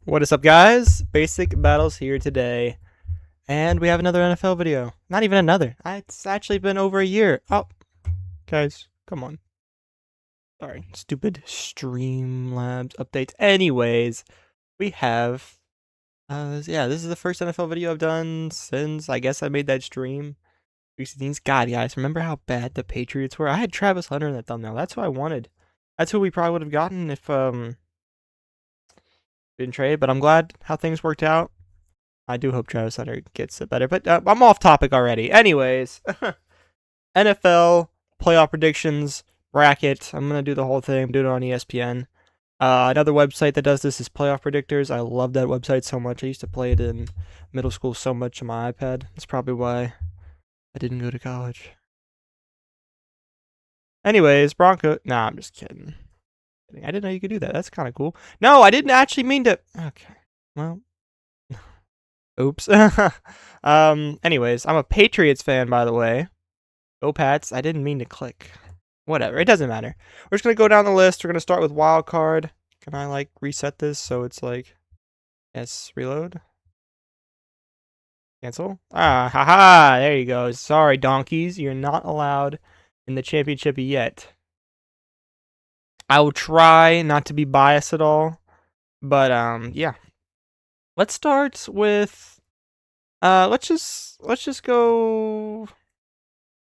What is up, guys? Basic Battles here today, and we have another NFL video. Not even another. It's actually been over a year. Oh, guys, come on. Sorry, stupid Streamlabs updates. Anyways, we have, yeah, this is the first NFL video I've done since I guess I made that stream. 316's. God, guys, remember how bad the Patriots were? I had Travis Hunter in that thumbnail. That's who I wanted. That's who we probably would have gotten if didn't trade. But I'm glad how things worked out. I do hope Travis Hunter gets it better, but I'm off topic already. Anyways, NFL playoff predictions bracket. I'm gonna do the whole thing. I'm doing it on ESPN. Another website that does this is Playoff Predictors. I love that website so much. I used to play it in middle school so much on my iPad. That's probably why I didn't go to college. Anyways, Bronco. Nah, I'm just kidding. I didn't know you could do that. That's kind of cool. No, I didn't actually mean to. Okay. Well, oops. Anyways, I'm a Patriots fan, by the way. Go Pats. I didn't mean to click. Whatever. It doesn't matter. We're just going to go down the list. We're going to start with wild card. Can I, like, reset this so it's like, yes, reload? Cancel? Ah, haha. There you go. Sorry, donkeys. You're not allowed in the championship yet. I will try not to be biased at all. But, yeah. Let's start with, let's just go.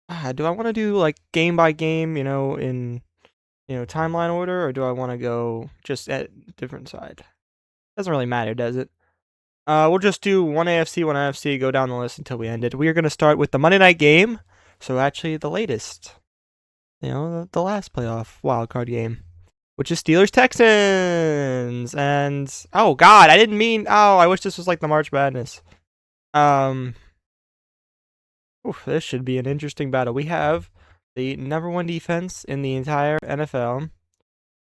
Do I want to do like game by game, in timeline order, or do I want to go just at different side? Doesn't really matter, does it? We'll just do one AFC, one NFC, go down the list until we end it. We are going to start with the Monday night game. So actually the latest, the last playoff wildcard game, which is Steelers Texans. And oh god, I didn't mean. Oh, I wish this was like the March Madness. This should be an interesting battle. We have the number one defense in the entire NFL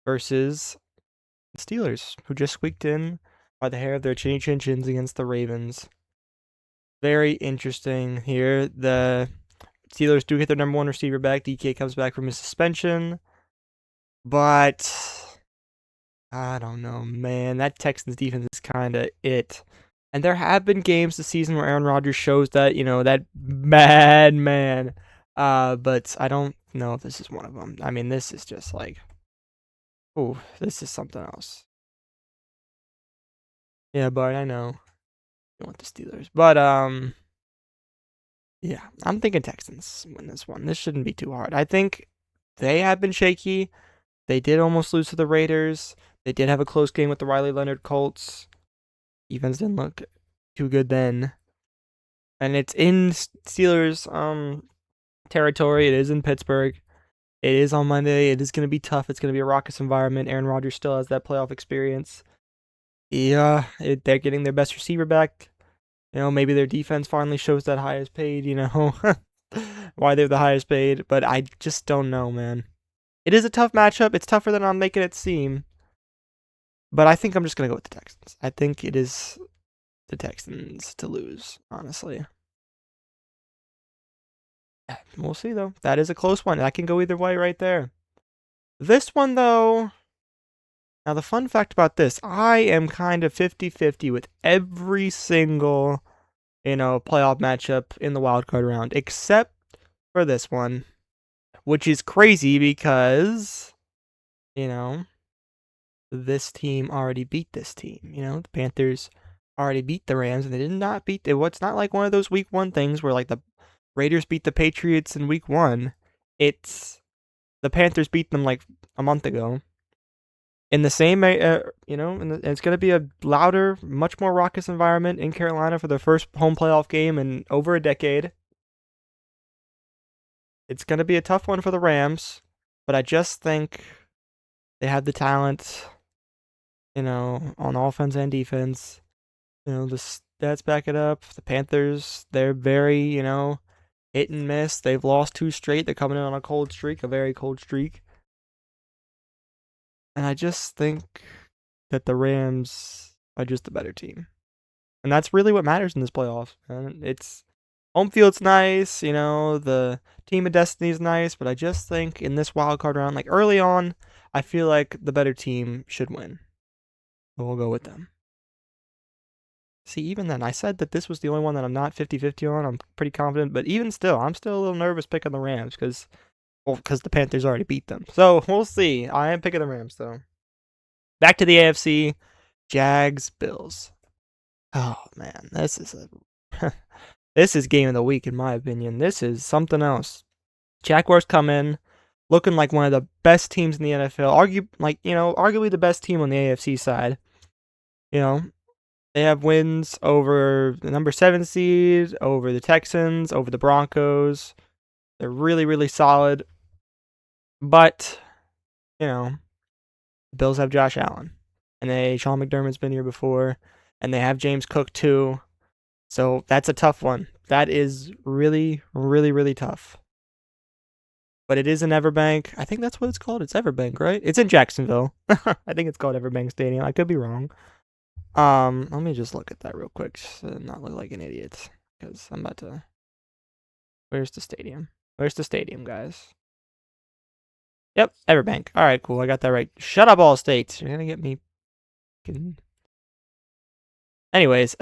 versus the Steelers, who just squeaked in by the hair of their chinny chin chins against the Ravens. Very interesting here. The Steelers do get their number one receiver back. DK comes back from his suspension. But I don't know, man. That Texans defense is kind of it. And there have been games this season where Aaron Rodgers shows that, that bad man. But I don't know if this is one of them. I mean, this is just like, oh, this is something else. Yeah, Bart, I know. You want the Steelers. But, yeah, I'm thinking Texans win this one. This shouldn't be too hard. I think they have been shaky. They did almost lose to the Raiders. They did have a close game with the Riley Leonard Colts. Defense didn't look too good then. And it's in Steelers territory. It is in Pittsburgh. It is on Monday. It is going to be tough. It's going to be a raucous environment. Aaron Rodgers still has that playoff experience. Yeah, they're getting their best receiver back. Maybe their defense finally shows that highest paid, why they're the highest paid. But I just don't know, man. It is a tough matchup. It's tougher than I'm making it seem. But I think I'm just going to go with the Texans. I think it is the Texans to lose, honestly. We'll see, though. That is a close one. That can go either way right there. This one, though. Now, the fun fact about this, I am kind of 50-50 with every single, playoff matchup in the wildcard round, except for this one, which is crazy because, this team already beat this team. The Panthers already beat the Rams, and they did not beat it. It's not like one of those week one things where like the Raiders beat the Patriots in week one. It's the Panthers beat them like a month ago. In the same, it's going to be a louder, much more raucous environment in Carolina for their first home playoff game in over a decade. It's going to be a tough one for the Rams, but I just think they have the talent, on offense and defense. The stats back it up. The Panthers, they're very, hit and miss. They've lost 2 straight. They're coming in on a cold streak, a very cold streak. And I just think that the Rams are just a better team. And that's really what matters in this playoff. And it's home field's nice, the team of destiny is nice, but I just think in this wild card round, like early on, I feel like the better team should win. So we'll go with them. See, even then, I said that this was the only one that I'm not 50-50 on. I'm pretty confident, but even still, I'm still a little nervous picking the Rams because the Panthers already beat them. So we'll see. I am picking the Rams though. Back to the AFC, Jags, Bills. Oh man, this is this is game of the week in my opinion. This is something else. Jaguars come in looking like one of the best teams in the NFL. Arguably the best team on the AFC side. You know, they have wins over the number 7 seed, over the Texans, over the Broncos. They're really, really solid. But, the Bills have Josh Allen. And Sean McDermott's been here before. And they have James Cook too. So that's a tough one. That is really, really, really tough. But it is in Everbank. I think that's what it's called. It's Everbank, right? It's in Jacksonville. I think it's called Everbank Stadium. I could be wrong. Let me just look at that real quick to not look like an idiot. Because I'm about to... Where's the stadium? Where's the stadium, guys? Yep, Everbank. Alright, cool. I got that right. Shut up, All States. You're gonna get me... Anyways,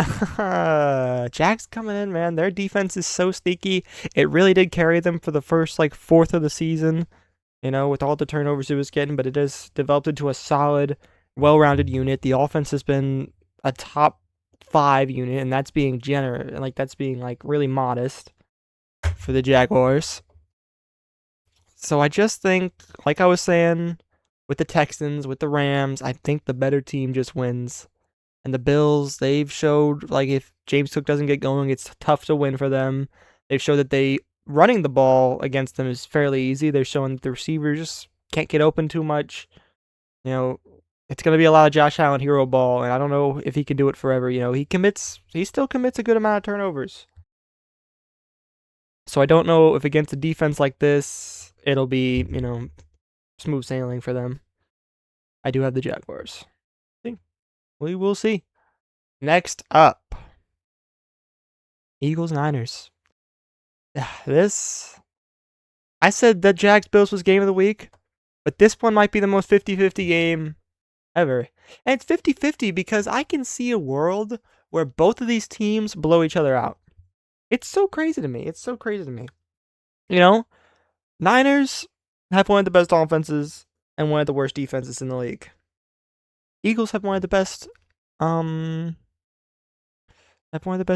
Jags coming in, man. Their defense is so sneaky. It really did carry them for the first, fourth of the season, with all the turnovers it was getting, but it has developed into a solid, well-rounded unit. The offense has been a top 5 unit, and that's being generous, that's being, really modest for the Jaguars. So I just think, like I was saying, with the Texans, with the Rams, I think the better team just wins. And the Bills, they've showed, if James Cook doesn't get going, it's tough to win for them. They've showed that running the ball against them is fairly easy. They're showing that the receivers just can't get open too much. It's going to be a lot of Josh Allen hero ball, and I don't know if he can do it forever. He still commits a good amount of turnovers. So I don't know if against a defense like this, it'll be, smooth sailing for them. I do have the Jaguars. We will see. Next up, Eagles-Niners. I said that Jags-Bills was game of the week, but this one might be the most 50-50 game ever. And it's 50-50 because I can see a world where both of these teams blow each other out. It's so crazy to me. Niners have one of the best offenses and one of the worst defenses in the league. Eagles have one of the best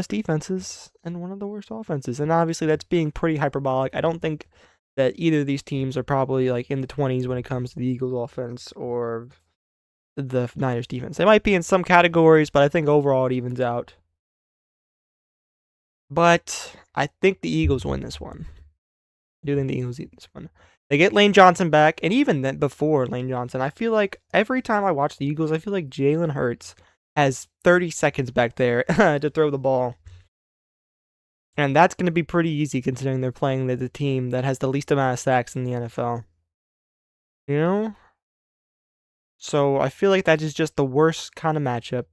defenses and one of the worst offenses. And obviously that's being pretty hyperbolic. I don't think that either of these teams are probably in the 20s when it comes to the Eagles offense or the Niners defense. They might be in some categories, but I think overall it evens out. But I think the Eagles win this one. I do think the Eagles win this one. They get Lane Johnson back, and even then before Lane Johnson, I feel like every time I watch the Eagles, I feel like Jalen Hurts has 30 seconds back there to throw the ball. And that's going to be pretty easy considering they're playing the team that has the least amount of sacks in the NFL. So I feel like that is just the worst kind of matchup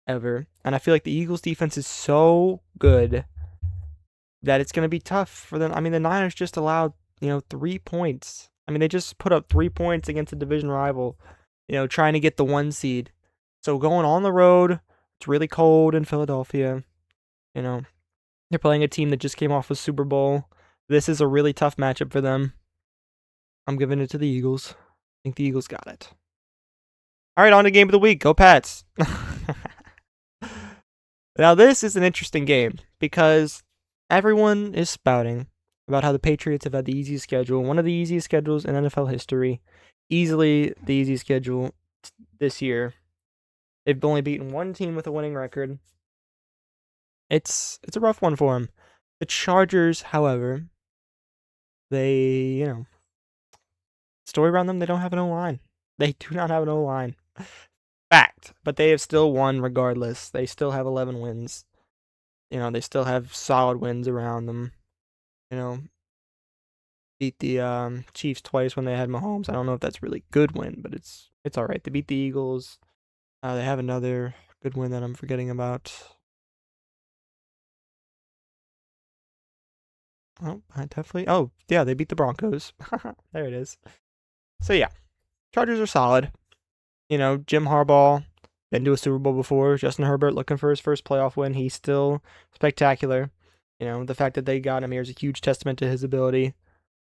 ever. And I feel like the Eagles defense is so good that it's going to be tough for them. I mean, the Niners just allowed 3 points. I mean, they just put up 3 points against a division rival, trying to get the 1 seed. So going on the road, it's really cold in Philadelphia. They're playing a team that just came off a Super Bowl. This is a really tough matchup for them. I'm giving it to the Eagles. I think the Eagles got it. All right, on to game of the week. Go Pats. Now, this is an interesting game because everyone is spouting about how the Patriots have had the easiest schedule, one of the easiest schedules in NFL history, easily the easiest schedule this year. They've only beaten one team with a winning record. It's a rough one for them. The Chargers, however, they, story around them, they don't have an O-line. They do not have an O-line. Fact. But they have still won regardless. They still have 11 wins. They still have solid wins around them. Beat the Chiefs twice when they had Mahomes. I don't know if that's really good win, but it's all right. They beat the Eagles. They have another good win that I'm forgetting about. Oh, yeah, they beat the Broncos. There it is. So yeah, Chargers are solid. Jim Harbaugh, been to a Super Bowl before. Justin Herbert looking for his first playoff win. He's still spectacular. The fact that they got him here is a huge testament to his ability.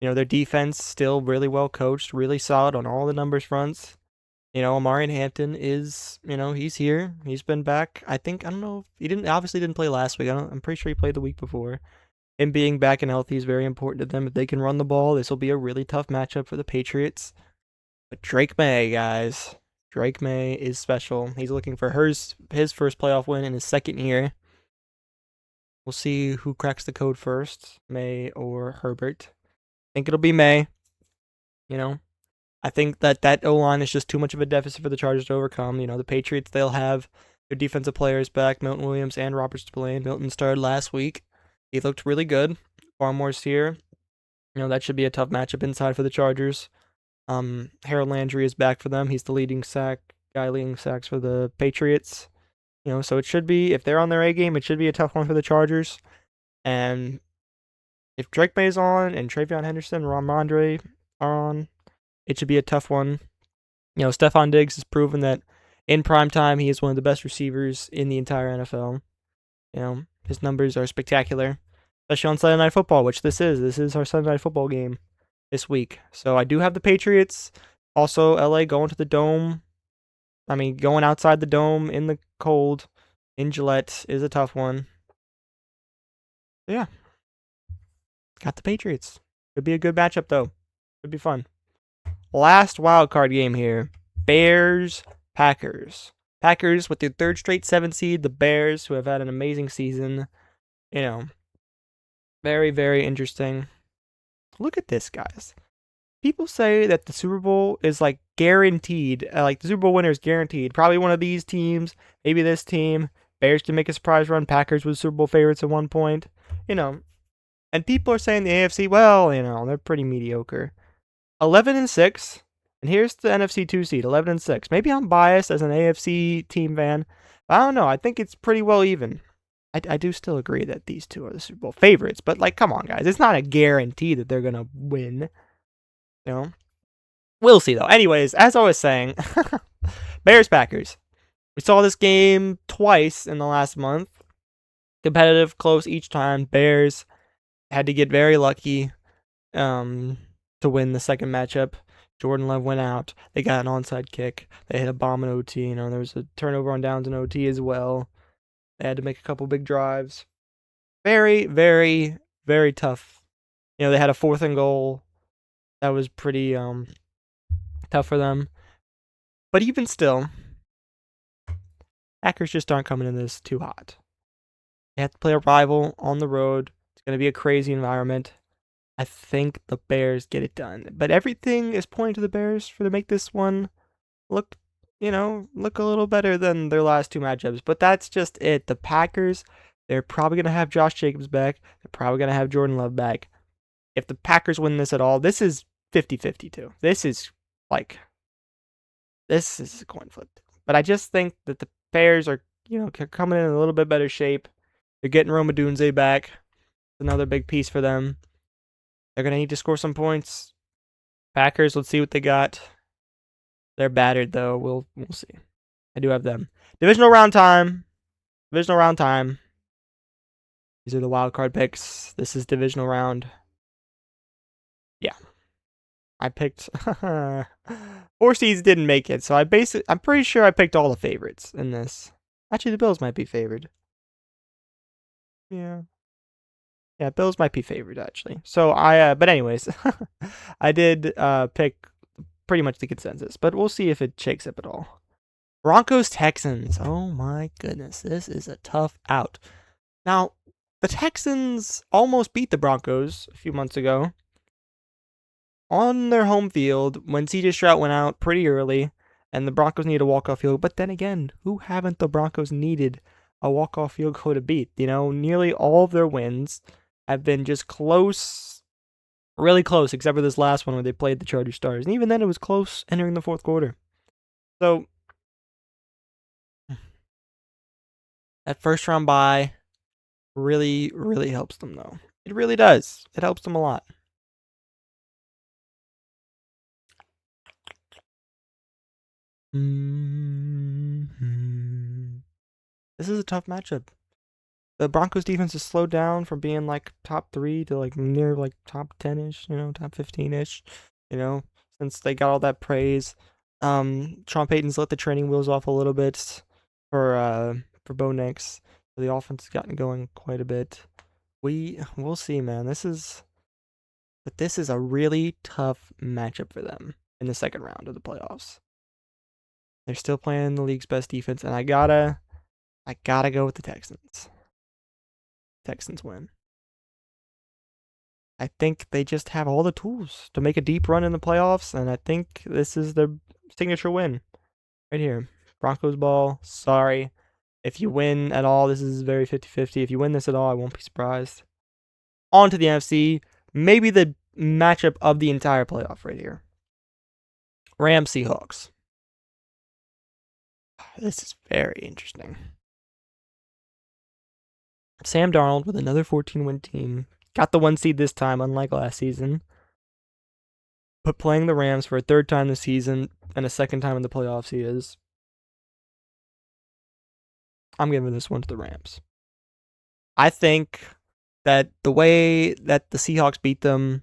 Their defense still really well coached, really solid on all the numbers fronts. Omarion Hampton is, he's here. He's been back. I don't know. He obviously didn't play last week. I'm pretty sure he played the week before. Him being back and healthy is very important to them. If they can run the ball, this will be a really tough matchup for the Patriots. But Drake Maye, guys. Drake Maye is special. He's looking for his first playoff win in his second year. We'll see who cracks the code first, Maye or Herbert. I think it'll be Maye. I think that O-line is just too much of a deficit for the Chargers to overcome. The Patriots, they'll have their defensive players back, Milton Williams and Robert Spillane. Milton started last week. He looked really good. Barmore's here. That should be a tough matchup inside for the Chargers. Harold Landry is back for them. He's the leading sacks for the Patriots. So it should be, if they're on their A game, it should be a tough one for the Chargers. And if Drake Maye's on and Travion Henderson and Ramondre are on, it should be a tough one. Stephon Diggs has proven that in prime time he is one of the best receivers in the entire NFL. His numbers are spectacular, especially on Sunday Night Football, which this is. This is our Sunday Night Football game this week. So I do have the Patriots. Also, LA going to the Dome. Going outside the Dome in the cold in Gillette is a tough one. Yeah. Got the Patriots. Could be a good matchup, though. Could be fun. Last wildcard game here. Bears-Packers. Packers with their third straight 7 seed. The Bears, who have had an amazing season. Very, very interesting. Look at this, guys. People say that the Super Bowl is guaranteed. The Super Bowl winner is guaranteed. Probably one of these teams. Maybe this team. Bears can make a surprise run. Packers were Super Bowl favorites at one point. And people are saying the AFC, well, they're pretty mediocre. 11-6, and here's the NFC 2 seed, 11-6. Maybe I'm biased as an AFC team fan, but I don't know. I think it's pretty well even. I do still agree that these two are the Super Bowl favorites, but come on, guys. It's not a guarantee that they're going to win. We'll see, though. Anyways, as I was saying, Bears-Packers. We saw this game twice in the last month. Competitive, close each time. Bears had to get very lucky to win the second matchup. Jordan Love went out. They got an onside kick. They hit a bomb in OT. There was a turnover on downs in OT as well. They had to make a couple big drives. Very, very, very tough. They had a 4th and goal. That was pretty tough for them. But even still, Packers just aren't coming in this too hot. They have to play a rival on the road. It's going to be a crazy environment. I think the Bears get it done. But everything is pointing to the Bears to make this one look a little better than their last 2 matchups. But that's just it. The Packers, they're probably going to have Josh Jacobs back. They're probably going to have Jordan Love back. If the Packers win this at all, this is 50-50 too. This is a coin flip. But I just think that the Bears are, coming in a little bit better shape. They're getting Rome Odunze back. Another big piece for them. They're going to need to score some points. Packers, let's see what they got. They're battered, though. We'll see. I do have them. Divisional round time. These are the wild card picks. This is divisional round. Yeah. I picked 4 seeds didn't make it, so I'm pretty sure I picked all the favorites in this. Actually, the Bills might be favored. Yeah. Yeah, Bills might be favored, actually. So but anyways, I did pick pretty much the consensus, but we'll see if it shakes up at all. Broncos-Texans. Oh my goodness, this is a tough out. Now, the Texans almost beat the Broncos a few months ago on their home field when C.J. Stroud went out pretty early, and the Broncos needed a walk-off field. But then again, who haven't the Broncos needed a walk-off field goal to beat? Nearly all of their wins have been just close, really close, except for this last one where they played the Chargers Stars. And even then, it was close entering the 4th quarter. So, that first round bye really, really helps them, though. It really does. It helps them a lot. This is a tough matchup. The Broncos defense has slowed down from being like top 3 to like near like top 10-ish, top 15-ish, since they got all that praise. Sean Payton's let the training wheels off a little bit for Bo Nix. The offense has gotten going quite a bit. We'll see, man. This is a really tough matchup for them in the second round of the playoffs. They're still playing the league's best defense, and I gotta go with the Texans. Texans win. I think they just have all the tools to make a deep run in the playoffs, and I think this is their signature win right here. Broncos ball. Sorry. If you win at all, this is very 50-50. If you win this at all, I won't be surprised. On to the NFC. Maybe the matchup of the entire playoff right here. Rams Seahawks. This is very interesting. Sam Darnold with another 14-win team. Got the 1 seed this time, unlike last season. But playing the Rams for a third time this season and a second time in the playoffs he is. I'm giving this one to the Rams. I think that the way that the Seahawks beat them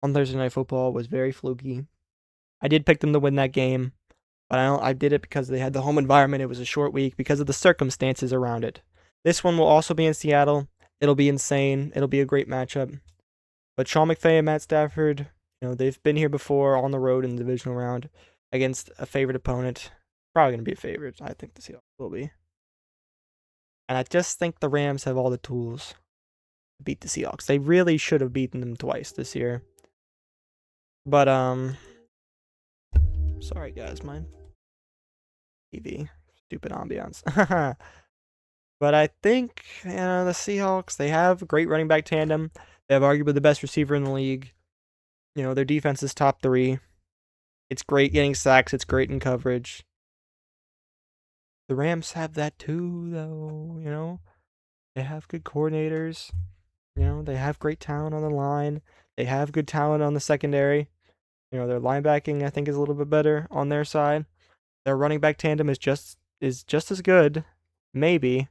on Thursday Night Football was very fluky. I did pick them to win that game, but I did it because they had the home environment. It was a short week because of the circumstances around it. This one will also be in Seattle. It'll be insane. It'll be a great matchup. But Sean McVay and Matt Stafford, they've been here before on the road in the divisional round against a favorite opponent. Probably going to be a favorite. I think the Seahawks will be. And I just think the Rams have all the tools to beat the Seahawks. They really should have beaten them twice this year. But, sorry guys, my TV. Stupid ambiance. But I think, the Seahawks, they have a great running back tandem. They have arguably the best receiver in the league. Their defense is top 3. It's great getting sacks. It's great in coverage. The Rams have that too, though, They have good coordinators. They have great talent on the line. They have good talent on the secondary. Their linebacking, I think, is a little bit better on their side. Their running back tandem is just as good, maybe.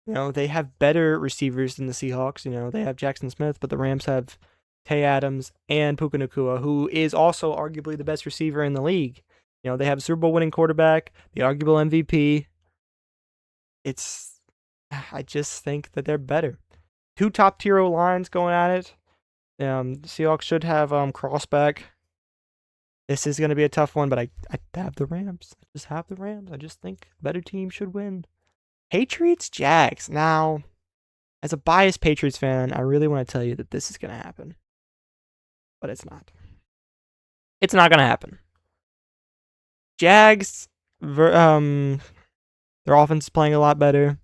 They have better receivers than the Seahawks. They have Jackson Smith, but the Rams have Tay Adams and Puka Nacua, who is also arguably the best receiver in the league. They have a Super Bowl winning quarterback, the arguable MVP. I just think that they're better. 2 top tier lines going at it. The Seahawks should have Cross back. This is going to be a tough one, but I have the Rams. I just have the Rams. I just think the better team should win. Patriots, Jags. Now, as a biased Patriots fan, I really want to tell you that this is going to happen. But it's not. It's not going to happen. Jags, their offense is playing a lot better.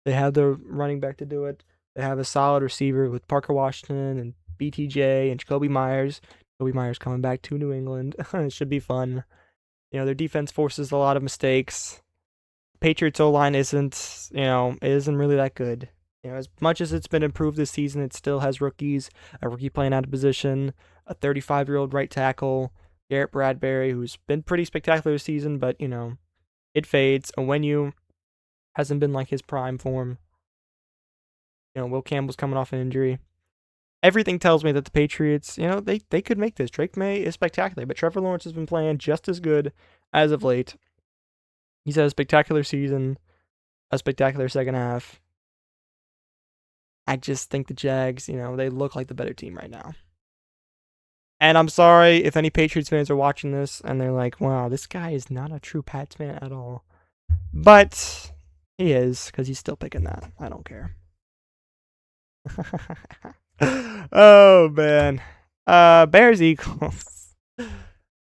They have the running back to do it. They have a solid receiver with Parker Washington and BTJ and Jacoby Myers. Jacoby Myers coming back to New England. It should be fun. Their defense forces a lot of mistakes. Patriots O-line isn't really that good. As much as it's been improved this season, it still has rookies, a rookie playing out of position, a 35-year-old right tackle, Garrett Bradbury, who's been pretty spectacular this season, but, it fades. Onwenu hasn't been like his prime form. Will Campbell's coming off an injury. Everything tells me that the Patriots, they could make this. Drake May is spectacular, but Trevor Lawrence has been playing just as good as of late. He's had a spectacular season, a spectacular second half. I just think the Jags, they look like the better team right now. And I'm sorry if any Patriots fans are watching this and they're like, wow, this guy is not a true Pats fan at all. But he is, because he's still picking that. I don't care. Oh, man. Bears, Eagles.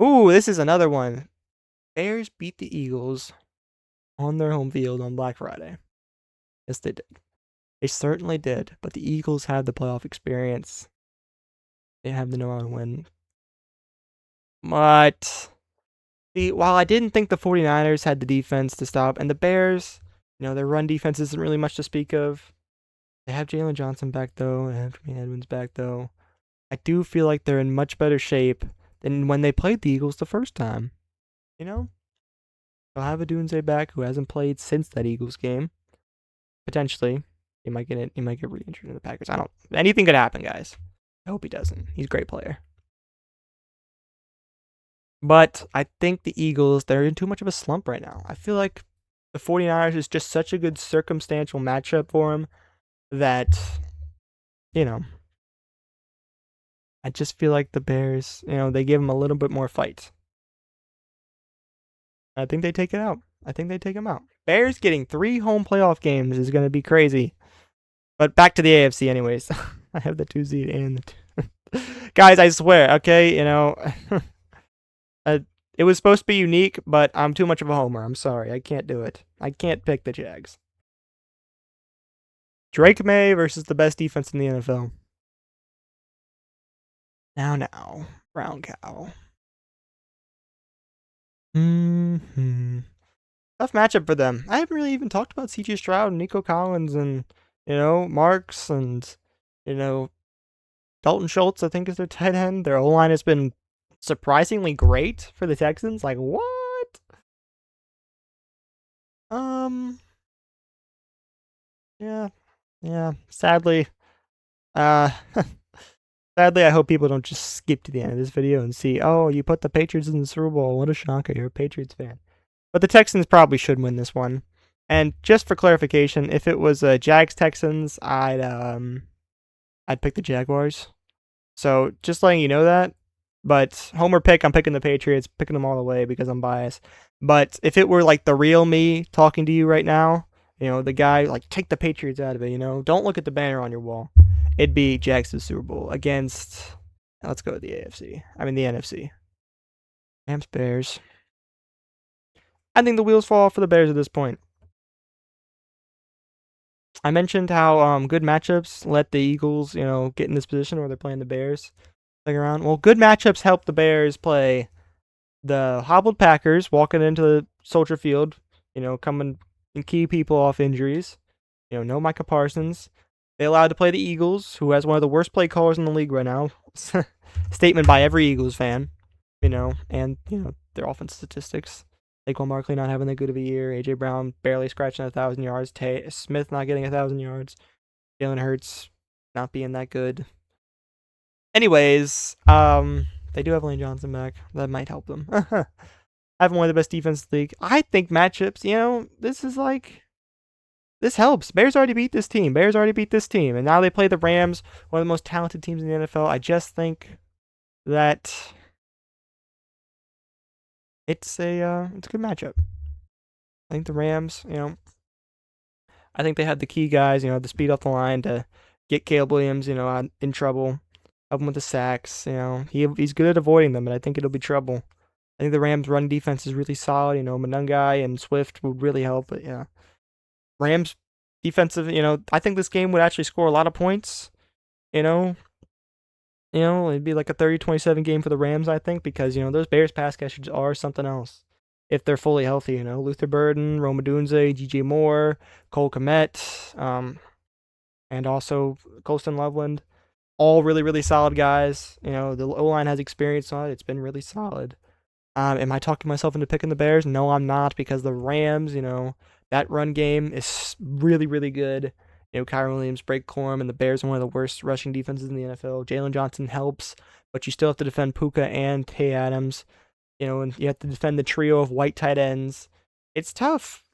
Ooh, this is another one. Bears beat the Eagles on their home field on Black Friday. Yes, they did. They certainly did. But the Eagles have the playoff experience. They have the know how to win. But while I didn't think the 49ers had the defense to stop, and the Bears, their run defense isn't really much to speak of. They have Jalen Johnson back, though. They have Tremaine Edmonds back, though. I do feel like they're in much better shape than when they played the Eagles the first time. They'll have a Dunze back who hasn't played since that Eagles game. potentially. He might get re-injured in the Packers. Anything could happen, guys. I hope he doesn't. He's a great player. But I think the Eagles, they're in too much of a slump right now. I feel like the 49ers is just such a good circumstantial matchup for them that, I just feel like the Bears, they give them a little bit more fight. I think they take it out. I think they take them out. Bears getting 3 home playoff games is going to be crazy. But back to the AFC anyways. I have the 2 seed and the 2. Guys, I swear, okay, it was supposed to be unique, but I'm too much of a homer. I'm sorry. I can't do it. I can't pick the Jags. Drake May versus the best defense in the NFL. Now, brown cow. Tough matchup for them. I haven't really even talked about C.J. Stroud and Nico Collins and, Marks and, Dalton Schultz, I think, is their tight end. Their O-line has been surprisingly great for the Texans. Like, what? Yeah. Sadly, I hope people don't just skip to the end of this video and see, oh, you put the Patriots in the Super Bowl. What a shocker. You're a Patriots fan. But the Texans probably should win this one. And just for clarification, if it was Jags-Texans, I'd pick the Jaguars. So just letting you know that. But homer pick, I'm picking the Patriots, picking them all the way because I'm biased. But if it were like the real me talking to you right now, the guy, like, take the Patriots out of it, don't look at the banner on your wall. It'd be Jags to the Super Bowl against, let's go with the NFC. Rams, Bears. I think the wheels fall off for the Bears at this point. I mentioned how good matchups let the Eagles, get in this position where they're playing the Bears. Around. Well, good matchups help the Bears play the hobbled Packers walking into the Soldier Field, coming and key people off injuries. No Micah Parsons. They allowed to play the Eagles, who has one of the worst play callers in the league right now. Statement by every Eagles fan, and their offensive statistics. Saquon Barkley not having that good of a year. A.J. Brown barely scratching 1,000 yards. Smith not getting 1,000 yards. Jalen Hurts not being that good. Anyways, they do have Lane Johnson back. That might help them. Having one of the best defenses in the league. I think matchups, this helps. Bears already beat this team. And now they play the Rams, one of the most talented teams in the NFL. I just think that it's a good matchup. I think the Rams, I think they had the key guys, the speed off the line to get Caleb Williams, in trouble. Help him with the sacks, he's good at avoiding them, but I think it'll be trouble. I think the Rams' run defense is really solid. Monungai and Swift would really help, but yeah. Rams defensive, I think this game would actually score a lot of points. It'd be like a 30-27 game for the Rams, I think, because, those Bears pass catchers are something else. If they're fully healthy, Luther Burden, Rome Odunze, DJ Moore, Cole Kmet, and also Colston Loveland. All really, really solid guys. The O-line has experience on it. It's been really solid. Am I talking myself into picking the Bears? No, I'm not, because the Rams, that run game is really, really good. Kyron Williams, Blake Corum, and the Bears are one of the worst rushing defenses in the NFL. Jalen Johnson helps, but you still have to defend Puka and Tay Adams. And you have to defend the trio of white tight ends. It's tough.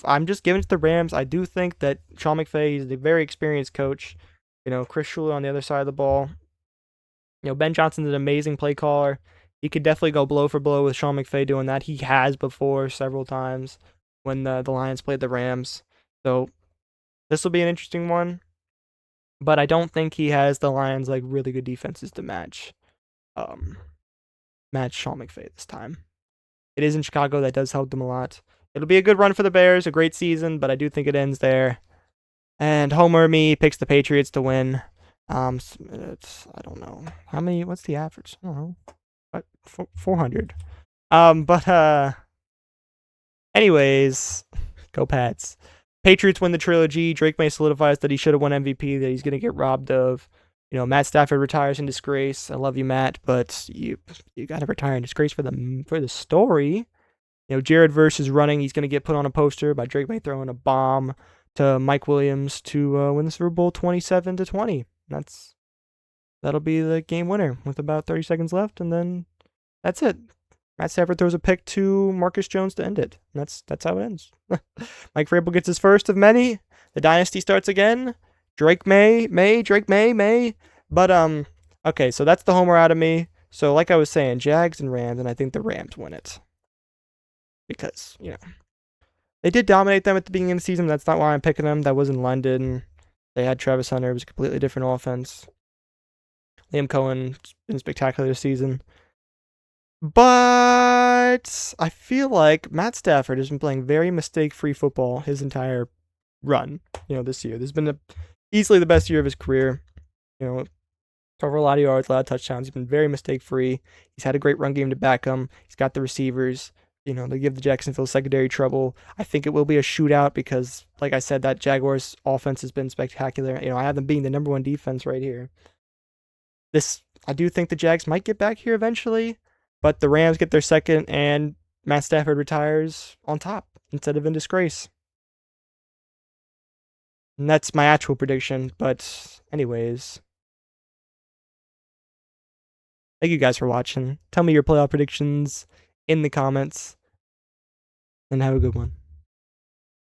I'm just giving it to the Rams. I do think that Sean McVay is a very experienced coach. Chris Shula on the other side of the ball. Ben Johnson's an amazing play caller. He could definitely go blow for blow with Sean McVay doing that. He has before several times when the Lions played the Rams. So this will be an interesting one. But I don't think he has the Lions really good defenses to match Sean McVay this time. It is in Chicago. That does help them a lot. It'll be a good run for the Bears, a great season, but I do think it ends there. And Homer me picks the Patriots to win. I don't know. What's the average? I don't know. What? 400. Anyways, go Pats. Patriots win the trilogy. Drake May solidifies that he should have won MVP, that he's going to get robbed of. Matt Stafford retires in disgrace. I love you, Matt, but you got to retire in disgrace for the story. Jared Verse is running. He's going to get put on a poster by Drake May throwing a bomb to Mike Williams to win the Super Bowl 27-20. That'll be the game winner with about 30 seconds left, and then that's it. Matt Stafford throws a pick to Marcus Jones to end it. That's how it ends. Mike Vrabel gets his first of many. The dynasty starts again. Drake May. But okay, so that's the homer out of me. So like I was saying, Jags and Rams, and I think the Rams win it. Because, they did dominate them at the beginning of the season. That's not why I'm picking them. That was in London. They had Travis Hunter. It was a completely different offense. Liam Cohen's been spectacular this season. But I feel like Matt Stafford has been playing very mistake-free football his entire run, this year. This has been easily the best year of his career. Over a lot of yards, a lot of touchdowns. He's been very mistake-free. He's had a great run game to back him. He's got the receivers. They give the Jacksonville secondary trouble. I think it will be a shootout because, like I said, that Jaguars offense has been spectacular. I have them being the number one defense right here. I do think the Jags might get back here eventually, but the Rams get their second, and Matt Stafford retires on top instead of in disgrace. And that's my actual prediction, but anyways. Thank you guys for watching. Tell me your playoff predictions in the comments, and have a good one.